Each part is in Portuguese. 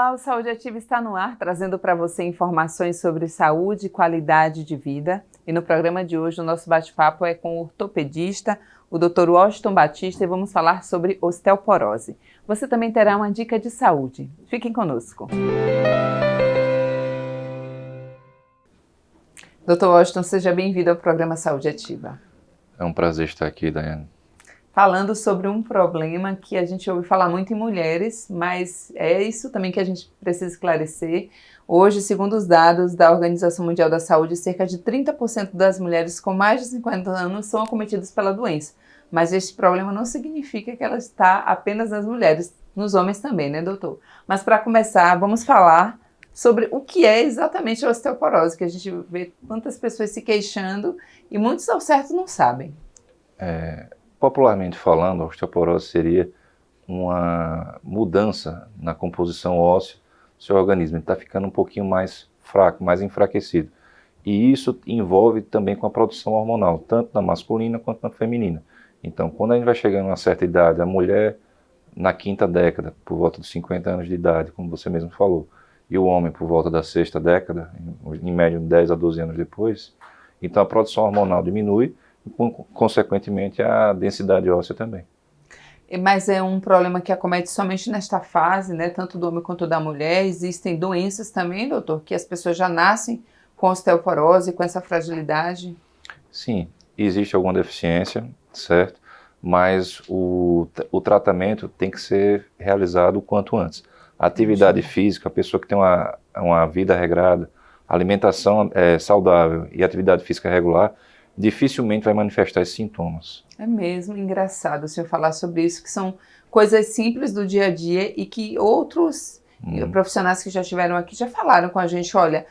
Olá, o Saúde Ativa está no ar, trazendo para você informações sobre saúde e qualidade de vida. E no programa de hoje, o nosso bate-papo é com o ortopedista, o Dr. Washington Batista, e vamos falar sobre osteoporose. Você também terá uma dica de saúde. Fiquem conosco. Dr. Washington, seja bem-vindo ao programa Saúde Ativa. É um prazer estar aqui, Daiane. Falando sobre um problema que a gente ouve falar muito em mulheres, mas é isso também que a gente precisa esclarecer. Hoje, segundo os dados da Organização Mundial da Saúde, cerca de 30% das mulheres com mais de 50 anos são acometidas pela doença. Mas este problema não significa que ela está apenas nas mulheres, nos homens também, né, doutor? Mas para começar, vamos falar sobre o que é exatamente a osteoporose, que a gente vê tantas pessoas se queixando e muitos ao certo não sabem. Popularmente falando, a osteoporose seria uma mudança na composição óssea do seu organismo. Ele está ficando um pouquinho mais fraco, mais enfraquecido. E isso envolve também com a produção hormonal, tanto na masculina quanto na feminina. Então, quando a gente vai chegando a uma certa idade, a mulher na quinta década, por volta dos 50 anos de idade, como você mesmo falou, e o homem por volta da sexta década, em média 10 a 12 anos depois, então a produção hormonal diminui, consequentemente a densidade óssea também. Mas é um problema que acomete somente nesta fase, né, tanto do homem quanto da mulher. Existem doenças também, doutor, que as pessoas já nascem com osteoporose, com essa fragilidade? Sim, existe alguma deficiência, certo? Mas o tratamento tem que ser realizado o quanto antes. A atividade física, a pessoa que tem uma vida regrada, alimentação saudável e atividade física regular, dificilmente vai manifestar esses sintomas. É mesmo engraçado o senhor falar sobre isso, que são coisas simples do dia a dia e que outros profissionais que já estiveram aqui já falaram com a gente, olha,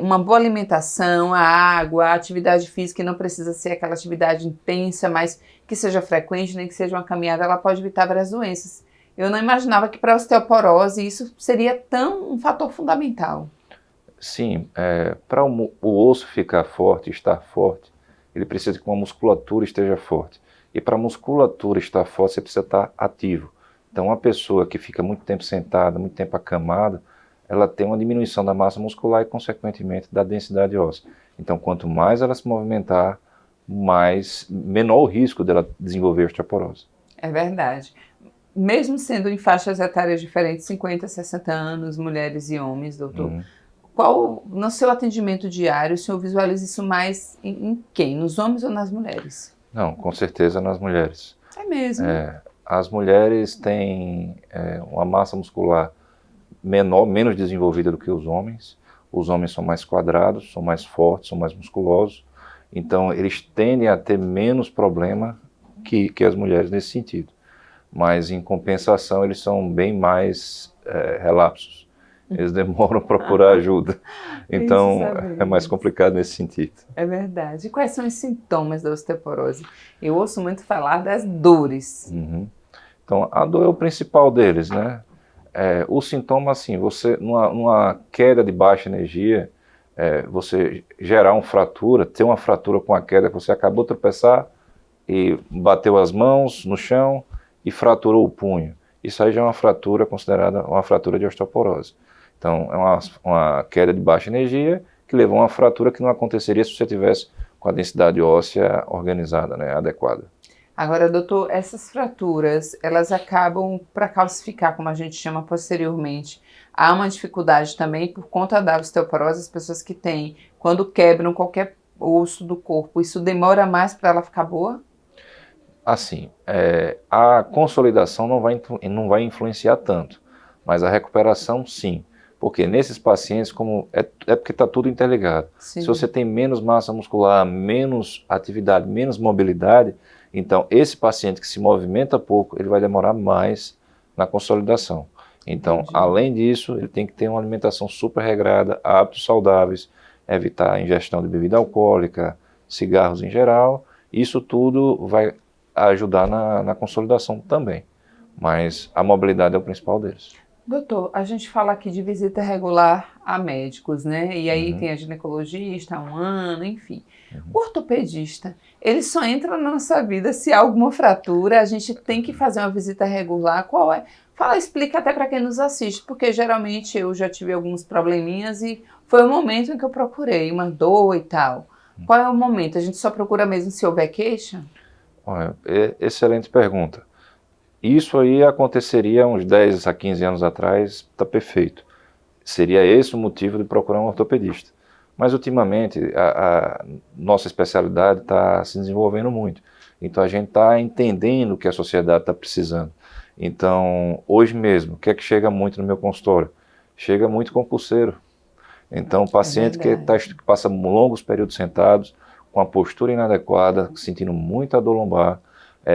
uma boa alimentação, a água, a atividade física, não precisa ser aquela atividade intensa, mas que seja frequente, nem que seja uma caminhada, ela pode evitar várias doenças. Eu não imaginava que para a osteoporose isso seria um fator fundamental. Sim, para o osso ficar forte, estar forte, ele precisa que uma musculatura esteja forte. E para a musculatura estar forte, você precisa estar ativo. Então, uma pessoa que fica muito tempo sentada, muito tempo acamada, ela tem uma diminuição da massa muscular e, consequentemente, da densidade óssea. Então, quanto mais ela se movimentar, menor o risco dela desenvolver osteoporose. É verdade. Mesmo sendo em faixas etárias diferentes, 50, 60 anos, mulheres e homens, doutor, qual, no seu atendimento diário, o senhor visualiza isso mais em quem? Nos homens ou nas mulheres? Não, com certeza nas mulheres. É mesmo? As mulheres têm uma massa muscular menor, menos desenvolvida do que os homens. Os homens são mais quadrados, são mais fortes, são mais musculosos. Então, eles tendem a ter menos problema que as mulheres nesse sentido. Mas, em compensação, eles são bem mais relapsos. Eles demoram para procurar ajuda. Então, é mais complicado nesse sentido. É verdade. E quais são os sintomas da osteoporose? Eu ouço muito falar das dores. Então, a dor é o principal deles, né? O sintoma, assim, você, numa queda de baixa energia, você gerar uma fratura, ter uma fratura com a queda que você acabou de tropeçar e bateu as mãos no chão e fraturou o punho. Isso aí já é uma fratura considerada uma fratura de osteoporose. Então, é uma queda de baixa energia que levou a uma fratura que não aconteceria se você tivesse com a densidade óssea organizada, né, adequada. Agora, doutor, essas fraturas, elas acabam para calcificar, como a gente chama posteriormente. Há uma dificuldade também por conta da osteoporose, as pessoas que têm, quando quebram qualquer osso do corpo, isso demora mais para ela ficar boa? Assim, a consolidação não vai influenciar tanto, mas a recuperação sim. Porque nesses pacientes, como porque está tudo interligado. Sim. Se você tem menos massa muscular, menos atividade, menos mobilidade, então esse paciente que se movimenta pouco, ele vai demorar mais na consolidação. Então, além disso, ele tem que ter uma alimentação super regrada, hábitos saudáveis, evitar a ingestão de bebida alcoólica, cigarros em geral. Isso tudo vai ajudar na consolidação também. Mas a mobilidade é o principal deles. Doutor, a gente fala aqui de visita regular a médicos, né? E aí tem a ginecologista há 1 ano, enfim. O ortopedista, ele só entra na nossa vida se há alguma fratura, a gente tem que fazer uma visita regular. Qual é? Fala, explica até para quem nos assiste, porque geralmente eu já tive alguns probleminhas e foi o momento em que eu procurei uma dor e tal. Qual é o momento? A gente só procura mesmo se houver queixa? Olha, excelente pergunta. Isso aí aconteceria uns 10 a 15 anos atrás, está perfeito. Seria esse o motivo de procurar um ortopedista. Mas ultimamente a nossa especialidade está se desenvolvendo muito. Então a gente está entendendo o que a sociedade está precisando. Então hoje mesmo, o que é que chega muito no meu consultório? Chega muito compulseiro. Então o paciente que passa longos períodos sentados, com a postura inadequada, sentindo muita dor lombar,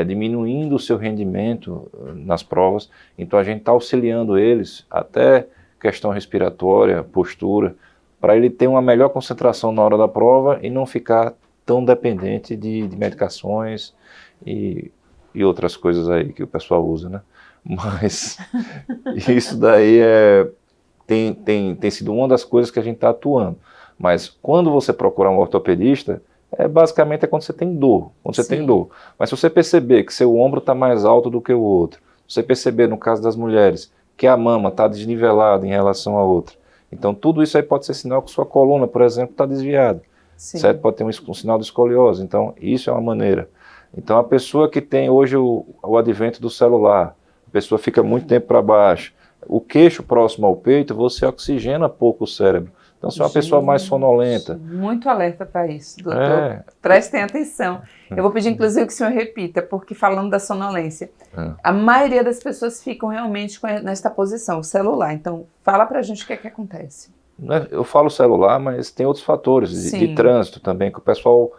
diminuindo o seu rendimento nas provas. Então a gente está auxiliando eles até questão respiratória, postura, para ele ter uma melhor concentração na hora da prova e não ficar tão dependente de medicações e outras coisas aí que o pessoal usa, né? Mas isso daí tem sido uma das coisas que a gente está atuando. Mas quando você procurar um ortopedista, basicamente quando você tem dor, Mas se você perceber que seu ombro está mais alto do que o outro, se você perceber, no caso das mulheres, que a mama está desnivelada em relação à outra, então tudo isso aí pode ser sinal que sua coluna, por exemplo, está desviada, certo? Pode ter um sinal de escoliose, então isso é uma maneira. Então a pessoa que tem hoje o advento do celular, a pessoa fica muito tempo para baixo, o queixo próximo ao peito, você oxigena pouco o cérebro. Então, se é uma pessoa mais sonolenta... Muito alerta para isso, doutor. Prestem atenção. Eu vou pedir, inclusive, que o senhor repita, porque falando da sonolência, a maioria das pessoas ficam realmente nesta posição, o celular. Então, fala para a gente o que é que acontece. Eu falo celular, mas tem outros fatores de trânsito também, que o pessoal,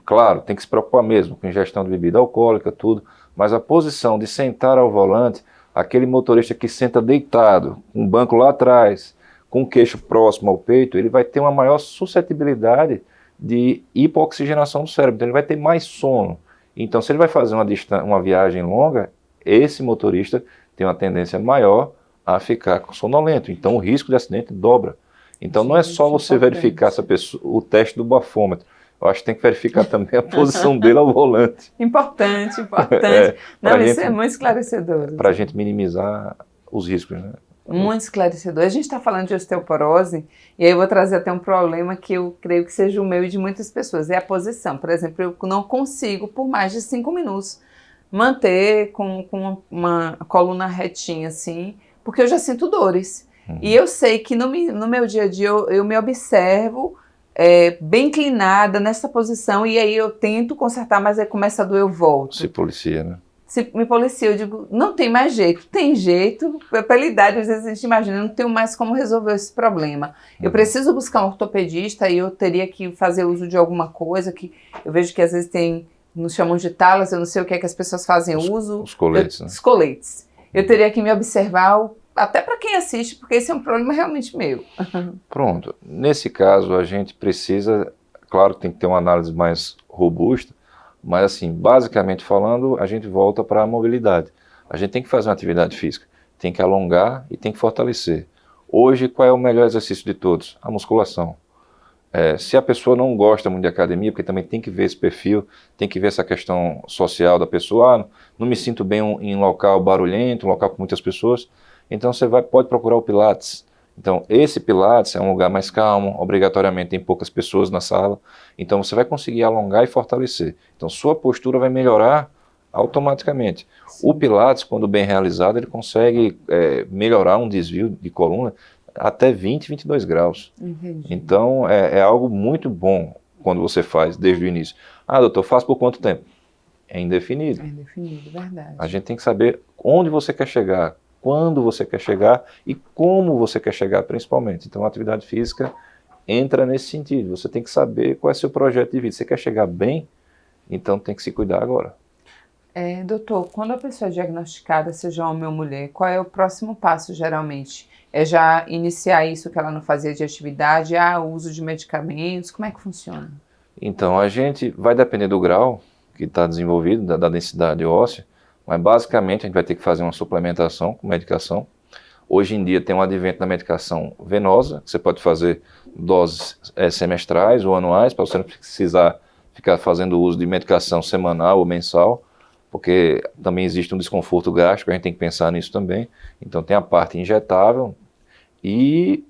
claro, tem que se preocupar mesmo com ingestão de bebida alcoólica, tudo, mas a posição de sentar ao volante, aquele motorista que senta deitado, com um banco lá atrás, com o queixo próximo ao peito, ele vai ter uma maior suscetibilidade de hipooxigenação do cérebro, então ele vai ter mais sono. Então, se ele vai fazer uma viagem longa, esse motorista tem uma tendência maior a ficar sonolento. Então, o risco de acidente dobra. Então, não é só você verificar o teste do bafômetro. Eu acho que tem que verificar também a posição dele ao volante. Importante. Não, isso é muito esclarecedor. Para a gente minimizar os riscos, né? Muito esclarecedor. A gente está falando de osteoporose, e aí eu vou trazer até um problema que eu creio que seja o meu e de muitas pessoas, é a posição. Por exemplo, eu não consigo, por mais de 5 minutos, manter com uma coluna retinha, assim, porque eu já sinto dores. E eu sei que no meu dia a dia eu me observo bem inclinada nessa posição, e aí eu tento consertar, mas aí começa a doer, eu volto. Se policia, né? Se me policia, eu digo, não tem mais jeito. Tem jeito, pela idade, às vezes a gente imagina, não tenho mais como resolver esse problema. Eu preciso buscar um ortopedista e eu teria que fazer uso de alguma coisa que eu vejo que às vezes nos chamam de talas, eu não sei o que é que as pessoas fazem uso. Os coletes, né? Os coletes. Eu teria que me observar, até para quem assiste, porque esse é um problema realmente meu. Pronto. Nesse caso, a gente precisa, claro, tem que ter uma análise mais robusta, mas assim, basicamente falando, a gente volta para a mobilidade. A gente tem que fazer uma atividade física, tem que alongar e tem que fortalecer. Hoje, qual é o melhor exercício de todos? A musculação. Se a pessoa não gosta muito de academia, porque também tem que ver esse perfil, tem que ver essa questão social da pessoa, não me sinto bem em um local barulhento, um local com muitas pessoas, então você pode procurar o Pilates. Então, esse Pilates é um lugar mais calmo, obrigatoriamente tem poucas pessoas na sala, então você vai conseguir alongar e fortalecer. Então, sua postura vai melhorar automaticamente. Sim. O Pilates, quando bem realizado, ele consegue melhorar um desvio de coluna até 20, 22 graus. Entendi. Então, é algo muito bom quando você faz desde o início. Ah, doutor, faz por quanto tempo? É indefinido. É indefinido, verdade. A gente tem que saber onde você quer chegar, quando você quer chegar e como você quer chegar, principalmente. Então, a atividade física entra nesse sentido. Você tem que saber qual é o seu projeto de vida. Você quer chegar bem, então tem que se cuidar agora. Doutor, quando a pessoa é diagnosticada, seja homem ou mulher, qual é o próximo passo, geralmente? É já iniciar isso que ela não fazia de atividade, o uso de medicamentos, como é que funciona? Então, a gente vai depender do grau que está desenvolvido, da densidade óssea, mas basicamente a gente vai ter que fazer uma suplementação com medicação. Hoje em dia tem um advento da medicação venosa, que você pode fazer doses semestrais ou anuais, para você não precisar ficar fazendo uso de medicação semanal ou mensal, porque também existe um desconforto gástrico, a gente tem que pensar nisso também. Então tem a parte injetável e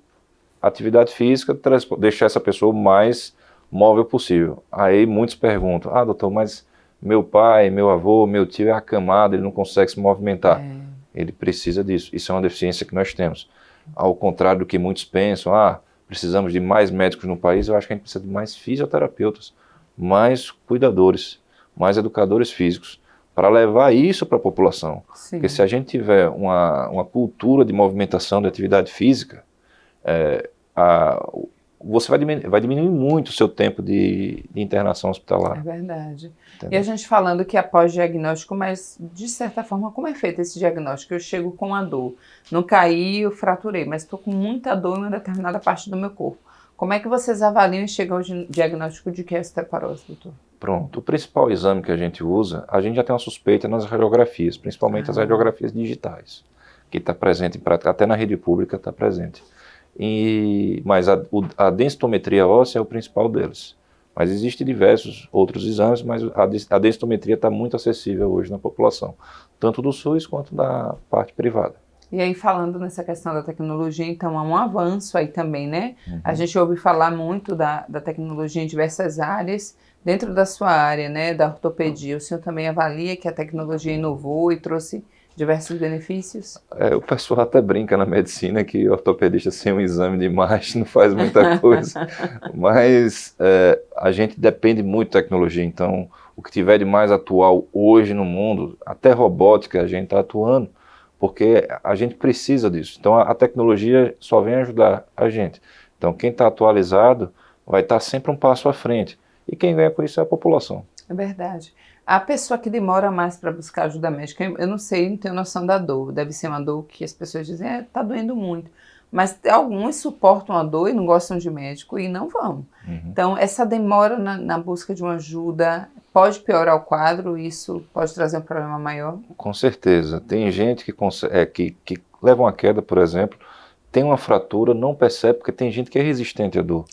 atividade física, deixar essa pessoa o mais móvel possível. Aí muitos perguntam, doutor, mas meu pai, meu avô, meu tio é acamado, ele não consegue se movimentar. Ele precisa disso, isso é uma deficiência que nós temos. Ao contrário do que muitos pensam, precisamos de mais médicos no país, eu acho que a gente precisa de mais fisioterapeutas, mais cuidadores, mais educadores físicos, para levar isso para a população. Sim. Porque se a gente tiver uma cultura de movimentação, de atividade física, você vai diminuir muito o seu tempo de internação hospitalar. É verdade. Entendeu? E a gente falando que após diagnóstico, mas de certa forma, como é feito esse diagnóstico? Eu chego com a dor, não caí, eu fraturei, mas estou com muita dor em uma determinada parte do meu corpo. Como é que vocês avaliam e chegam ao diagnóstico de que é osteoporose, doutor? Pronto, o principal exame que a gente usa, a gente já tem uma suspeita nas radiografias, principalmente as radiografias digitais, que está presente em prática, até na rede pública está presente. Mas a densitometria óssea é o principal deles. Mas existem diversos outros exames, mas a densitometria está muito acessível hoje na população, tanto do SUS quanto da parte privada. E aí, falando nessa questão da tecnologia, então há um avanço aí também, né? A gente ouve falar muito da tecnologia em diversas áreas, dentro da sua área, né, da ortopedia. O senhor também avalia que a tecnologia inovou e trouxe diversos benefícios? O pessoal até brinca na medicina que ortopedista sem um exame de imagem não faz muita coisa, mas a gente depende muito da tecnologia, então o que tiver de mais atual hoje no mundo, até robótica a gente está atuando, porque a gente precisa disso. Então a tecnologia só vem ajudar a gente. Então quem está atualizado vai estar sempre um passo à frente, e quem ganha com isso é a população. É verdade. A pessoa que demora mais para buscar ajuda médica, eu não sei, não tenho noção da dor. Deve ser uma dor que as pessoas dizem, tá doendo muito. Mas alguns suportam a dor e não gostam de médico e não vão. Então, essa demora na busca de uma ajuda pode piorar o quadro, isso pode trazer um problema maior? Com certeza. Tem gente que leva uma queda, por exemplo, tem uma fratura, não percebe, porque tem gente que é resistente à dor.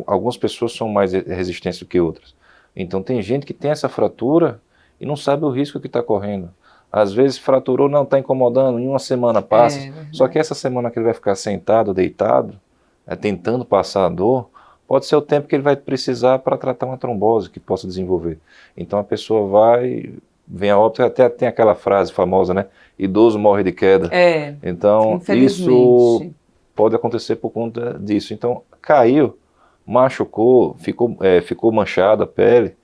Algumas pessoas são mais resistentes do que outras. Então tem gente que tem essa fratura e não sabe o risco que está correndo. Às vezes fraturou, não está incomodando, em uma semana passa. Só que essa semana que ele vai ficar sentado, deitado, tentando passar a dor, pode ser o tempo que ele vai precisar para tratar uma trombose que possa desenvolver. Então a pessoa vem a óbito, até tem aquela frase famosa, né? Idoso morre de queda. Então isso pode acontecer por conta disso. Então caiu, machucou, ficou manchada a pele,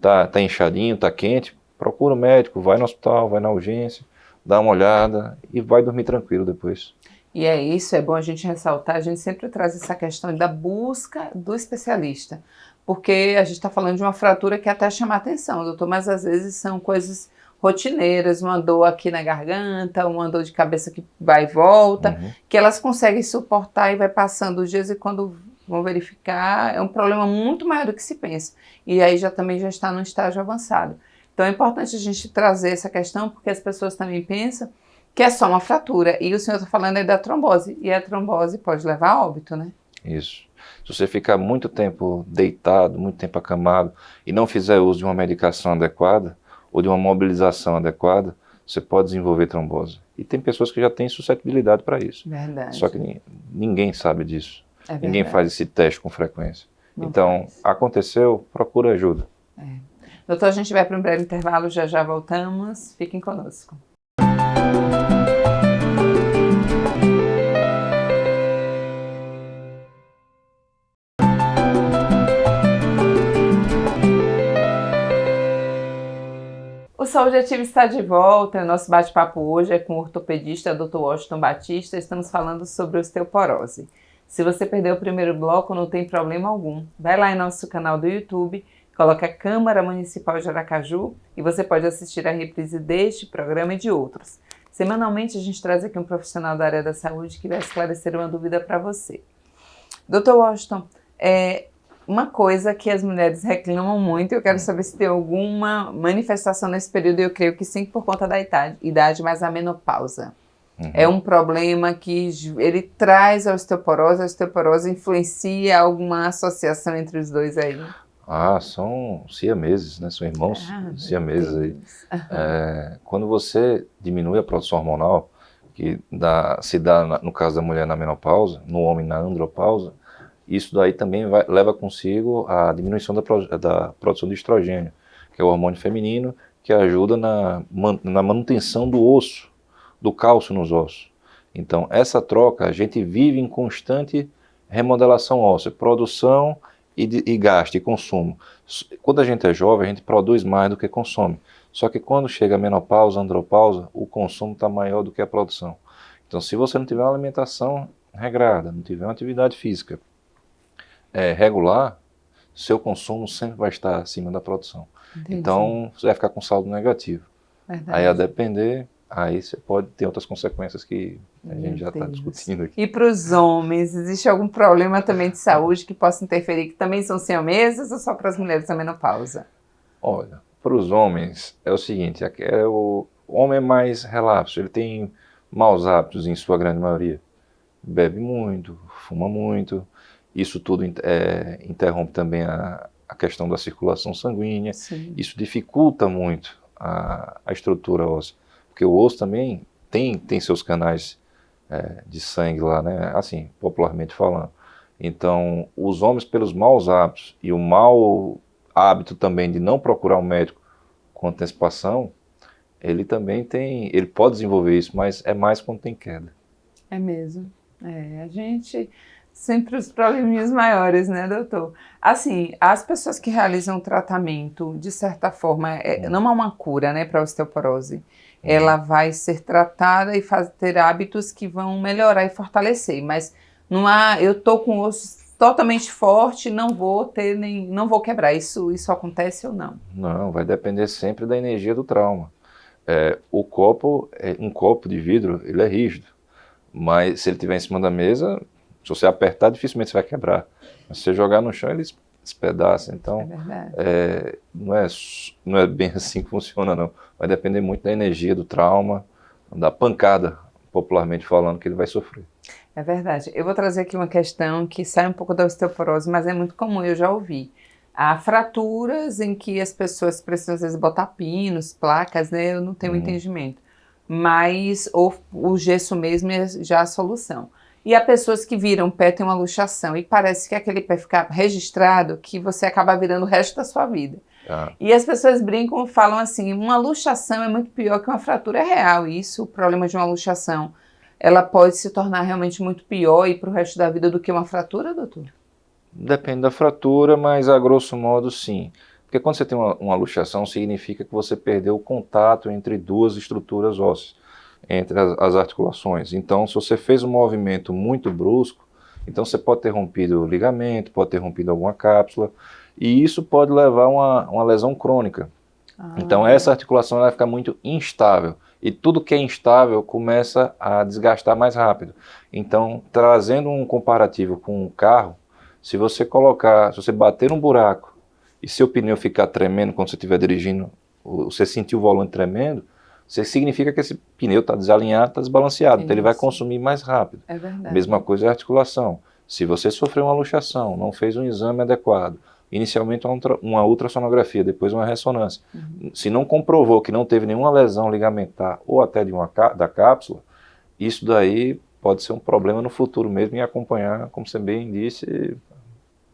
tá inchadinho, tá quente, procura o médico, vai no hospital, vai na urgência, dá uma olhada e vai dormir tranquilo depois. E é isso, é bom a gente ressaltar, a gente sempre traz essa questão da busca do especialista, porque a gente está falando de uma fratura que até chama atenção, doutor, mas às vezes são coisas rotineiras, uma dor aqui na garganta, uma dor de cabeça que vai e volta, que elas conseguem suportar e vai passando os dias e quando vão verificar, é um problema muito maior do que se pensa. E aí também já está num estágio avançado. Então é importante a gente trazer essa questão, porque as pessoas também pensam que é só uma fratura. E o senhor está falando aí da trombose. E a trombose pode levar a óbito, né? Isso. Se você ficar muito tempo deitado, muito tempo acamado, e não fizer uso de uma medicação adequada, ou de uma mobilização adequada, você pode desenvolver trombose. E tem pessoas que já têm suscetibilidade para isso. Verdade. Só que ninguém sabe disso. É ninguém faz esse teste com frequência. Então, aconteceu, procura ajuda. Doutor, a gente vai para um breve intervalo, já voltamos. Fiquem conosco. O Saúde Ativa está de volta. O nosso bate-papo hoje é com o ortopedista Dr. Washington Batista. Estamos falando sobre osteoporose. Se você perdeu o primeiro bloco, não tem problema algum. Vai lá em nosso canal do YouTube, coloca Câmara Municipal de Aracaju e você pode assistir a reprise deste programa e de outros. Semanalmente a gente traz aqui um profissional da área da saúde que vai esclarecer uma dúvida para você. Dr. Washington, uma coisa que as mulheres reclamam muito, eu quero saber se tem alguma manifestação nesse período, eu creio que sim, por conta da idade, mas a menopausa. É um problema que ele traz a osteoporose influencia alguma associação entre os dois aí? Ah, são siameses, né? São irmãos siameses aí. Quando você diminui a produção hormonal, que se dá no caso da mulher na menopausa, no homem na andropausa, isso daí também leva consigo a diminuição da produção de estrogênio, que é o hormônio feminino que ajuda na manutenção do osso, do cálcio nos ossos. Então, essa troca, a gente vive em constante remodelação óssea, produção e gasto e consumo. Quando a gente é jovem, a gente produz mais do que consome. Só que quando chega a menopausa, a andropausa, o consumo está maior do que a produção. Então, se você não tiver uma alimentação regrada, não tiver uma atividade física regular, seu consumo sempre vai estar acima da produção. Entendi. Então, você vai ficar com saldo negativo. Verdade. Aí, a depender, aí você pode ter outras consequências que a gente já está discutindo aqui. E para os homens, existe algum problema também de saúde que possa interferir, que também são siameses ou só para as mulheres da menopausa? Olha, para os homens é o seguinte, o homem é mais relapso, ele tem maus hábitos em sua grande maioria. Bebe muito, fuma muito, isso tudo interrompe também a questão da circulação sanguínea. Sim. Isso dificulta muito a estrutura óssea, porque o osso também tem seus canais de sangue lá, né? Assim, popularmente falando. Então, os homens, pelos maus hábitos e o mau hábito também de não procurar um médico com antecipação, ele pode desenvolver isso, mas é mais quando tem queda. É mesmo. A gente sempre os probleminhas maiores, né, doutor? Assim, as pessoas que realizam o tratamento, de certa forma, não há uma cura, né, para a osteoporose. Ela vai ser tratada e ter hábitos que vão melhorar e fortalecer, mas não há, eu tô com o osso totalmente forte, não vou quebrar. Isso acontece ou não? Não, vai depender sempre da energia do trauma. Um copo de vidro, ele é rígido, mas se ele estiver em cima da mesa, se você apertar, dificilmente você vai quebrar. Mas se você jogar no chão, ele despedaça. Então, não é bem assim que funciona, não. Vai depender muito da energia do trauma, da pancada, popularmente falando, que ele vai sofrer. É verdade. Eu vou trazer aqui uma questão que sai um pouco da osteoporose, mas é muito comum, eu já ouvi. Há fraturas em que as pessoas precisam, às vezes, botar pinos, placas, né? Eu não tenho entendimento. Mas o gesso mesmo é já a solução. E há pessoas que viram o pé, tem uma luxação, e parece que aquele pé fica registrado, que você acaba virando o resto da sua vida. E as pessoas brincam e falam assim, uma luxação é muito pior que uma fratura real. E isso, o problema de uma luxação, ela pode se tornar realmente muito pior e para o resto da vida do que uma fratura, doutor? Depende da fratura, mas a grosso modo sim. Porque quando você tem uma luxação, significa que você perdeu o contato entre duas estruturas ósseas, entre as articulações. Então, se você fez um movimento muito brusco, então você pode ter rompido o ligamento, pode ter rompido alguma cápsula, e isso pode levar a uma lesão crônica. Então, essa articulação vai ficar muito instável. E tudo que é instável começa a desgastar mais rápido. Então, trazendo um comparativo com um carro, se você bater num buraco e seu pneu ficar tremendo quando você estiver dirigindo, você sentir o volante tremendo, significa que esse pneu está desalinhado, está desbalanceado, então ele vai consumir mais rápido. É verdade. Mesma coisa é a articulação. Se você sofreu uma luxação, não fez um exame adequado, inicialmente uma ultrassonografia, depois uma ressonância, se não comprovou que não teve nenhuma lesão ligamentar ou até da cápsula, isso daí pode ser um problema no futuro mesmo e acompanhar, como você bem disse,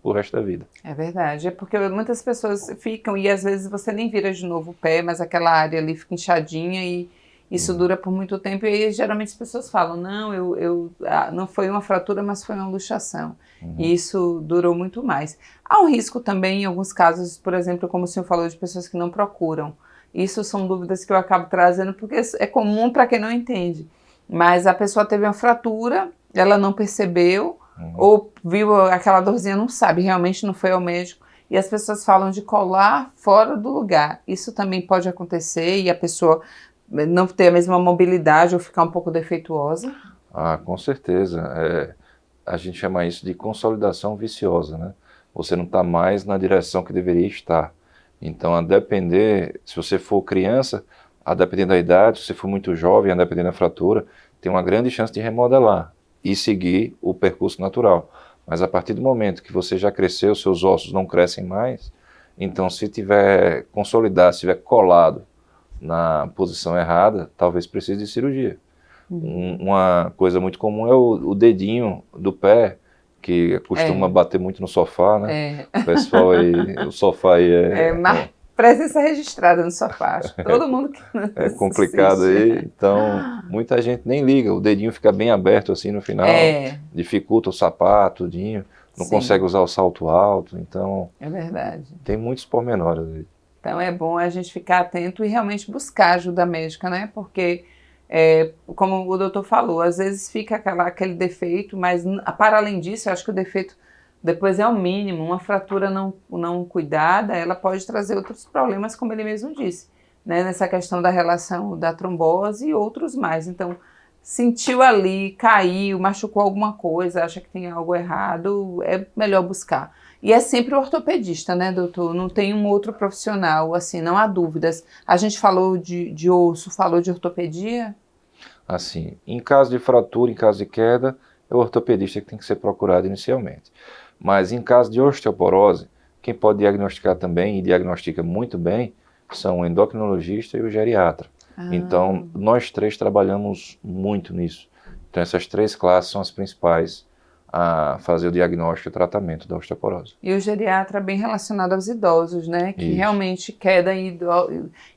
o resto da vida. É verdade, é porque muitas pessoas ficam e às vezes você nem vira de novo o pé, mas aquela área ali fica inchadinha e isso dura por muito tempo, e aí geralmente as pessoas falam, não, não foi uma fratura, mas foi uma luxação. E isso durou muito mais. Há um risco também em alguns casos, por exemplo, como o senhor falou, de pessoas que não procuram. Isso são dúvidas que eu acabo trazendo, porque é comum para quem não entende. Mas a pessoa teve uma fratura, ela não percebeu, ou viu aquela dorzinha, não sabe, realmente não foi ao médico. E as pessoas falam de colar fora do lugar. Isso também pode acontecer e a pessoa não ter a mesma mobilidade ou ficar um pouco defeituosa? Com certeza. A gente chama isso de consolidação viciosa, né? Você não está mais na direção que deveria estar. Então, a depender, se você for criança, a depender da idade, se você for muito jovem, a depender da fratura, tem uma grande chance de remodelar e seguir o percurso natural. Mas a partir do momento que você já cresceu, seus ossos não crescem mais, então se tiver consolidado, se tiver colado na posição errada, talvez precise de cirurgia. Uma coisa muito comum é o dedinho do pé, que costuma bater muito no sofá, né? O pessoal aí, o sofá aí presença registrada no sofá, acho que todo mundo que é complicado aí, então muita gente nem liga, o dedinho fica bem aberto assim no final, dificulta o sapato, tudinho, não consegue usar o salto alto, então é verdade. Tem muitos pormenores aí. Então é bom a gente ficar atento e realmente buscar ajuda médica, né? Porque, como o doutor falou, às vezes fica aquele defeito, mas para além disso, eu acho que o defeito depois é o mínimo. Uma fratura não cuidada, ela pode trazer outros problemas, como ele mesmo disse, né? Nessa questão da relação da trombose e outros mais. Então, sentiu ali, caiu, machucou alguma coisa, acha que tem algo errado, é melhor buscar. E é sempre o ortopedista, né, doutor? Não tem um outro profissional, assim, não há dúvidas. A gente falou de osso, falou de ortopedia? Assim, em caso de fratura, em caso de queda, é o ortopedista que tem que ser procurado inicialmente. Mas em caso de osteoporose, quem pode diagnosticar também, e diagnostica muito bem, são o endocrinologista e o geriatra. Então, nós três trabalhamos muito nisso. Então, essas três classes são as principais a fazer o diagnóstico e o tratamento da osteoporose. E o geriatra bem relacionado aos idosos, né? Que realmente queda e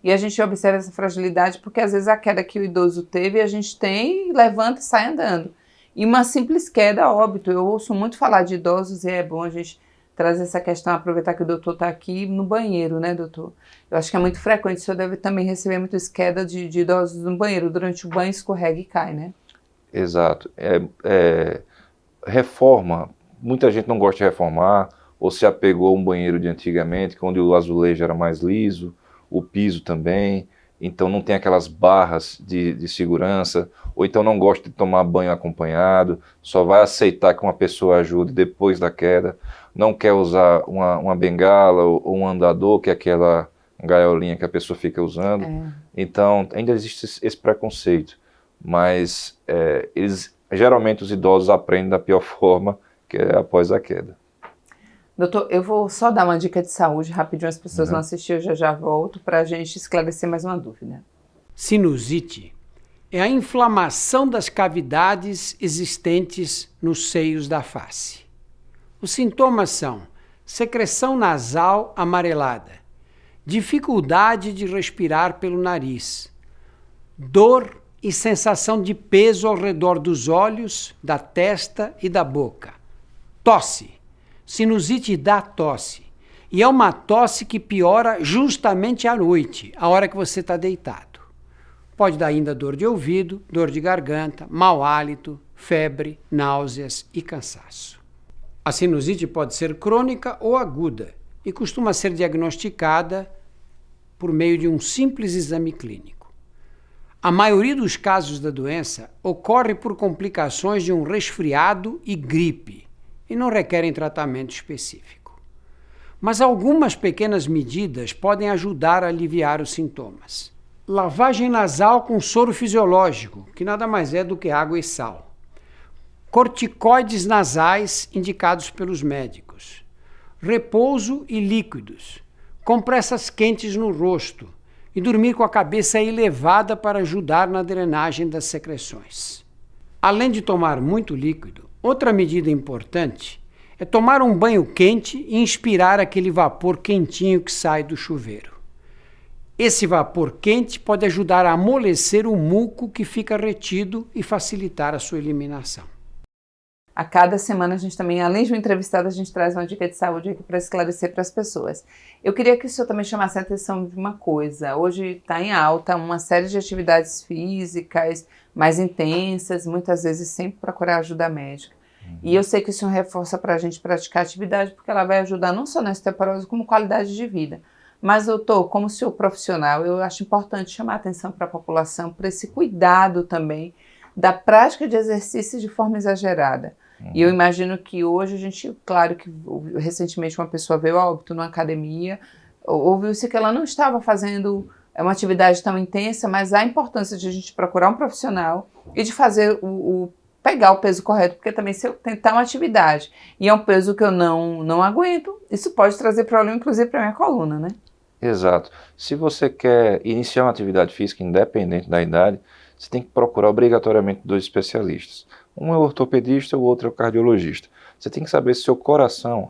a gente observa essa fragilidade porque às vezes a queda que o idoso teve, a gente tem, levanta e sai andando. E uma simples queda, óbito. Eu ouço muito falar de idosos e é bom a gente trazer essa questão, aproveitar que o doutor está aqui no banheiro, né, doutor? Eu acho que é muito frequente, o senhor deve também receber muitas quedas de idosos no banheiro, durante o banho escorrega e cai, né? Exato. Reforma, muita gente não gosta de reformar, ou se apegou a um banheiro de antigamente, onde o azulejo era mais liso, o piso também, então não tem aquelas barras de segurança, ou então não gosta de tomar banho acompanhado, só vai aceitar que uma pessoa ajude depois da queda, não quer usar uma bengala ou um andador, que é aquela gaiolinha que a pessoa fica usando. Então ainda existe esse preconceito, mas geralmente os idosos aprendem da pior forma, que é após a queda. Doutor, eu vou só dar uma dica de saúde rapidinho, as pessoas não assistiram, eu já volto para a gente esclarecer mais uma dúvida. Sinusite é a inflamação das cavidades existentes nos seios da face. Os sintomas são secreção nasal amarelada, dificuldade de respirar pelo nariz, dor e sensação de peso ao redor dos olhos, da testa e da boca, tosse. Sinusite dá tosse. E é uma tosse que piora justamente à noite, a hora que você está deitado. Pode dar ainda dor de ouvido, dor de garganta, mau hálito, febre, náuseas e cansaço. A sinusite pode ser crônica ou aguda e costuma ser diagnosticada por meio de um simples exame clínico. A maioria dos casos da doença ocorre por complicações de um resfriado e gripe e não requerem tratamento específico. Mas algumas pequenas medidas podem ajudar a aliviar os sintomas. Lavagem nasal com soro fisiológico, que nada mais é do que água e sal. Corticoides nasais indicados pelos médicos. Repouso e líquidos. Compressas quentes no rosto. E dormir com a cabeça elevada para ajudar na drenagem das secreções. Além de tomar muito líquido, outra medida importante é tomar um banho quente e inspirar aquele vapor quentinho que sai do chuveiro. Esse vapor quente pode ajudar a amolecer o muco que fica retido e facilitar a sua eliminação. A cada semana a gente também, além de um entrevistado, a gente traz uma dica de saúde aqui para esclarecer para as pessoas. Eu queria que o senhor também chamasse a atenção de uma coisa. Hoje está em alta uma série de atividades físicas mais intensas, muitas vezes sempre procurar ajuda médica. E eu sei que o senhor reforça para a gente praticar atividade, porque ela vai ajudar não só na osteoporose, como qualidade de vida. Mas, doutor, como senhor profissional, eu acho importante chamar a atenção para a população, para esse cuidado também da prática de exercícios de forma exagerada. E eu imagino que hoje a gente, claro que recentemente uma pessoa veio a óbito numa academia, ouviu-se que ela não estava fazendo é uma atividade tão intensa, mas a importância de a gente procurar um profissional e de fazer pegar o peso correto, porque também se eu tentar uma atividade e é um peso que eu não aguento, isso pode trazer problema, inclusive, para minha coluna, né? Exato. Se você quer iniciar uma atividade física, independente da idade, você tem que procurar obrigatoriamente 2 especialistas. Um é o ortopedista, o outro é o cardiologista. Você tem que saber se seu coração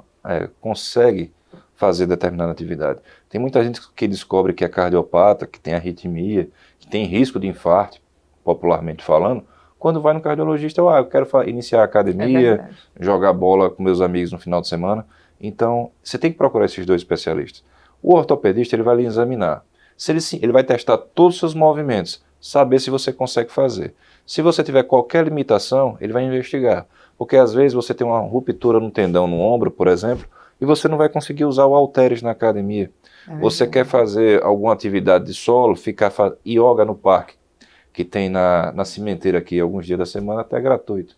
consegue fazer determinada atividade. Tem muita gente que descobre que é cardiopata, que tem arritmia, que tem risco de infarto, popularmente falando, quando vai no cardiologista, eu quero iniciar a academia, jogar bola com meus amigos no final de semana. Então, você tem que procurar esses 2 especialistas. O ortopedista, ele vai lhe examinar. Ele vai testar todos os seus movimentos, saber se você consegue fazer. Se você tiver qualquer limitação, ele vai investigar. Porque às vezes você tem uma ruptura no tendão no ombro, por exemplo, e você não vai conseguir usar o halteres na academia. Você quer fazer alguma atividade de solo, ficar yoga no parque, que tem na cimenteira aqui, alguns dias da semana, até gratuito.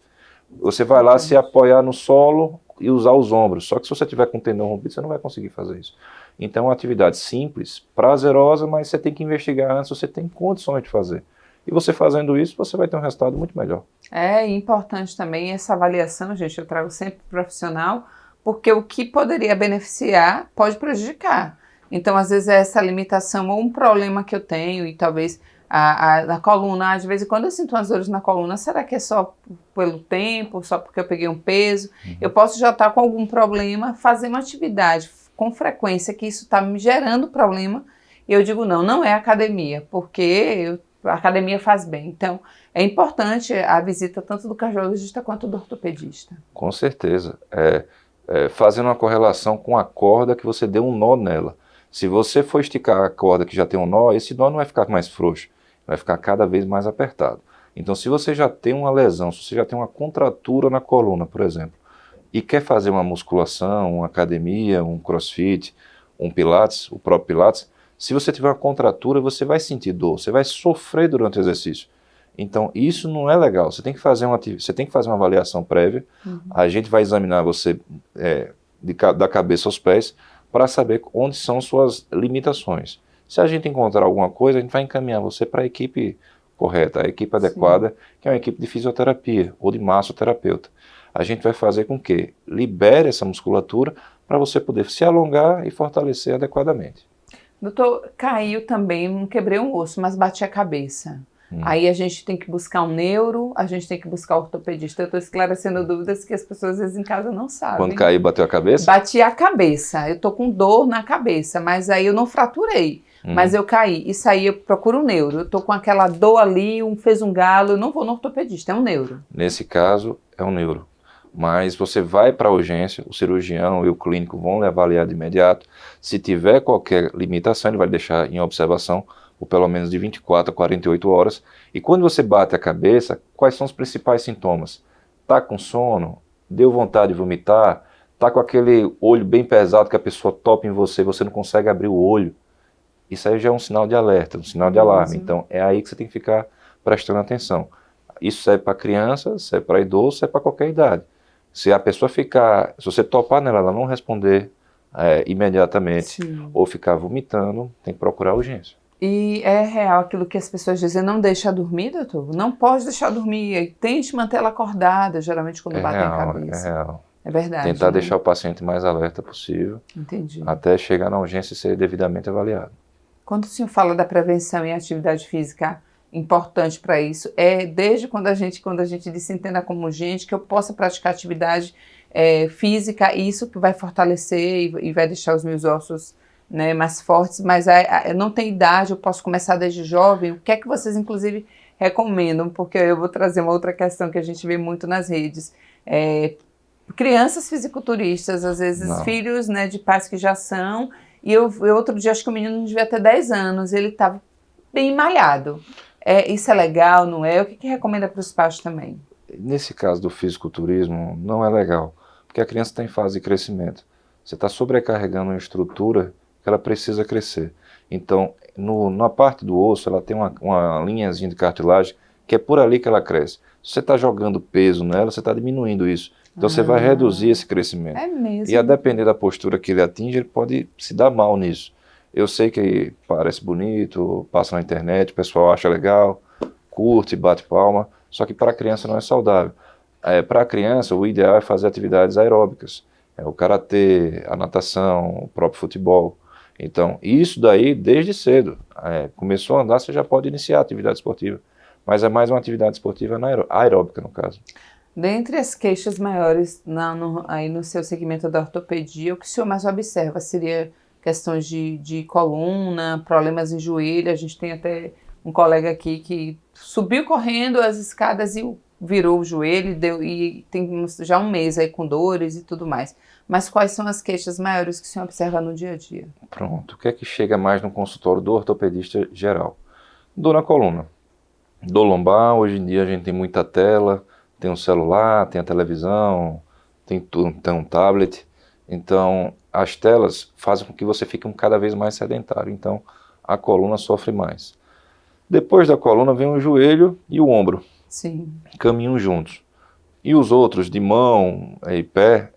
Você vai lá se apoiar no solo e usar os ombros. Só que se você tiver com o tendão rompido, você não vai conseguir fazer isso. Então é uma atividade simples, prazerosa, mas você tem que investigar antes, você tem condições de fazer. E você fazendo isso, você vai ter um resultado muito melhor. É importante também essa avaliação, gente, eu trago sempre profissional, porque o que poderia beneficiar pode prejudicar. Então, às vezes, é essa limitação ou um problema que eu tenho e talvez na coluna, de vez em quando eu sinto umas dores na coluna, será que é só pelo tempo, só porque eu peguei um peso? Eu posso já estar com algum problema, fazer uma atividade com frequência que isso está me gerando problema, e eu digo não é academia, porque a academia faz bem. Então, é importante a visita tanto do cardiologista quanto do ortopedista. Com certeza. Fazendo uma correlação com a corda que você deu um nó nela. Se você for esticar a corda que já tem um nó, esse nó não vai ficar mais frouxo, vai ficar cada vez mais apertado. Então, se você já tem uma lesão, se você já tem uma contratura na coluna, por exemplo, e quer fazer uma musculação, uma academia, um crossfit, um pilates, o próprio pilates, se você tiver uma contratura, você vai sentir dor, você vai sofrer durante o exercício. Então, isso não é legal. Você tem que fazer uma avaliação prévia. A gente vai examinar você da cabeça aos pés para saber onde são suas limitações. Se a gente encontrar alguma coisa, a gente vai encaminhar você para a equipe correta, a equipe adequada, que é uma equipe de fisioterapia ou de massoterapeuta. A gente vai fazer com que libere essa musculatura para você poder se alongar e fortalecer adequadamente. Doutor, caiu também, não quebrei um osso, mas bati a cabeça. Aí a gente tem que buscar um neuro, a gente tem que buscar um ortopedista. Eu estou esclarecendo dúvidas que as pessoas às vezes em casa não sabem. Quando caiu, bateu a cabeça? Bati a cabeça, eu estou com dor na cabeça, mas aí eu não fraturei, mas eu caí. Isso aí eu procuro um neuro, eu estou com aquela dor ali, fez um galo, eu não vou no ortopedista, é um neuro. Nesse caso, é um neuro. Mas você vai para a urgência, o cirurgião e o clínico vão lhe avaliar de imediato. Se tiver qualquer limitação, ele vai deixar em observação por pelo menos de 24 a 48 horas. E quando você bate a cabeça, quais são os principais sintomas? Tá com sono? Deu vontade de vomitar? Tá com aquele olho bem pesado que a pessoa topa em você, você não consegue abrir o olho? Isso aí já é um sinal de alerta, um sinal de alarme. Então é aí que você tem que ficar prestando atenção. Isso serve para criança, serve para idoso, serve para qualquer idade. Se a pessoa se você topar nela, ela não responder imediatamente, ou ficar vomitando, tem que procurar urgência. E é real aquilo que as pessoas dizem, não deixa dormir, doutor? Não pode deixar dormir, tente manter ela acordada, geralmente quando batem a cabeça. É real. É verdade. Tentar deixar o paciente mais alerta possível. Entendi. Até chegar na urgência e ser devidamente avaliado. Quando o senhor fala da prevenção e atividade física importante para isso, desde quando a gente se entenda como gente, que eu possa praticar atividade física, isso que vai fortalecer e vai deixar os meus ossos, né, mais fortes, mas não tem idade, eu posso começar desde jovem. O que é que vocês, inclusive, recomendam? Porque eu vou trazer uma outra questão que a gente vê muito nas redes. Crianças fisiculturistas, às vezes filhos, né, de pais que já são, e eu outro dia, acho que o menino devia ter 10 anos, ele estava bem malhado. Isso é legal, não é? O que recomenda para os pais também? Nesse caso do fisiculturismo, não é legal, porque a criança está em fase de crescimento. Você está sobrecarregando uma estrutura que ela precisa crescer. Então, na parte do osso, ela tem uma linhazinha de cartilagem que é por ali que ela cresce. Se você está jogando peso nela, você está diminuindo isso. Então, você vai reduzir esse crescimento. É mesmo? E a depender da postura que ele atinge, ele pode se dar mal nisso. Eu sei que parece bonito, passa na internet, o pessoal acha legal, curte, bate palma, só que para a criança não é saudável. Para a criança, o ideal é fazer atividades aeróbicas, o karatê, a natação, o próprio futebol. Então, isso daí desde cedo. Começou a andar, você já pode iniciar a atividade esportiva, mas é mais uma atividade esportiva aeróbica, no caso. Dentre as queixas maiores aí no seu segmento da ortopedia, o que o senhor mais observa seria questões de coluna, problemas em joelho. A gente tem até um colega aqui que subiu correndo as escadas e virou o joelho e tem já um mês aí com dores e tudo mais. Mas quais são as queixas maiores que o senhor observa no dia a dia? Pronto, o que é que chega mais no consultório do ortopedista geral? Dor na coluna, dor lombar. Hoje em dia a gente tem muita tela, tem um celular, tem a televisão, tem um tablet. Então, as telas fazem com que você fique cada vez mais sedentário. Então, a coluna sofre mais. Depois da coluna vem o joelho e o ombro. Sim. Caminham juntos. E os outros, de mão e pé,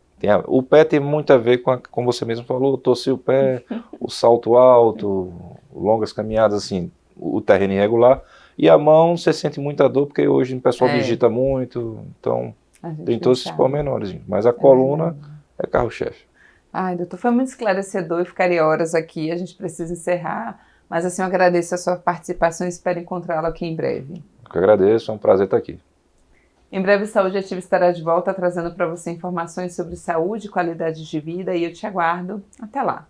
o pé tem muito a ver com, como você mesmo falou, torcer o pé, o salto alto, longas caminhadas, assim, o terreno irregular. E a mão, você sente muita dor, porque hoje o pessoal digita muito, então tem todos esses pormenores. Mas a coluna é carro-chefe. Ai, doutor, foi muito esclarecedor, eu ficaria horas aqui, a gente precisa encerrar, mas assim eu agradeço a sua participação e espero encontrá-lo aqui em breve. Eu que agradeço, é um prazer estar aqui. Em breve, Saúde Ativa estará de volta trazendo para você informações sobre saúde e qualidade de vida e eu te aguardo. Até lá!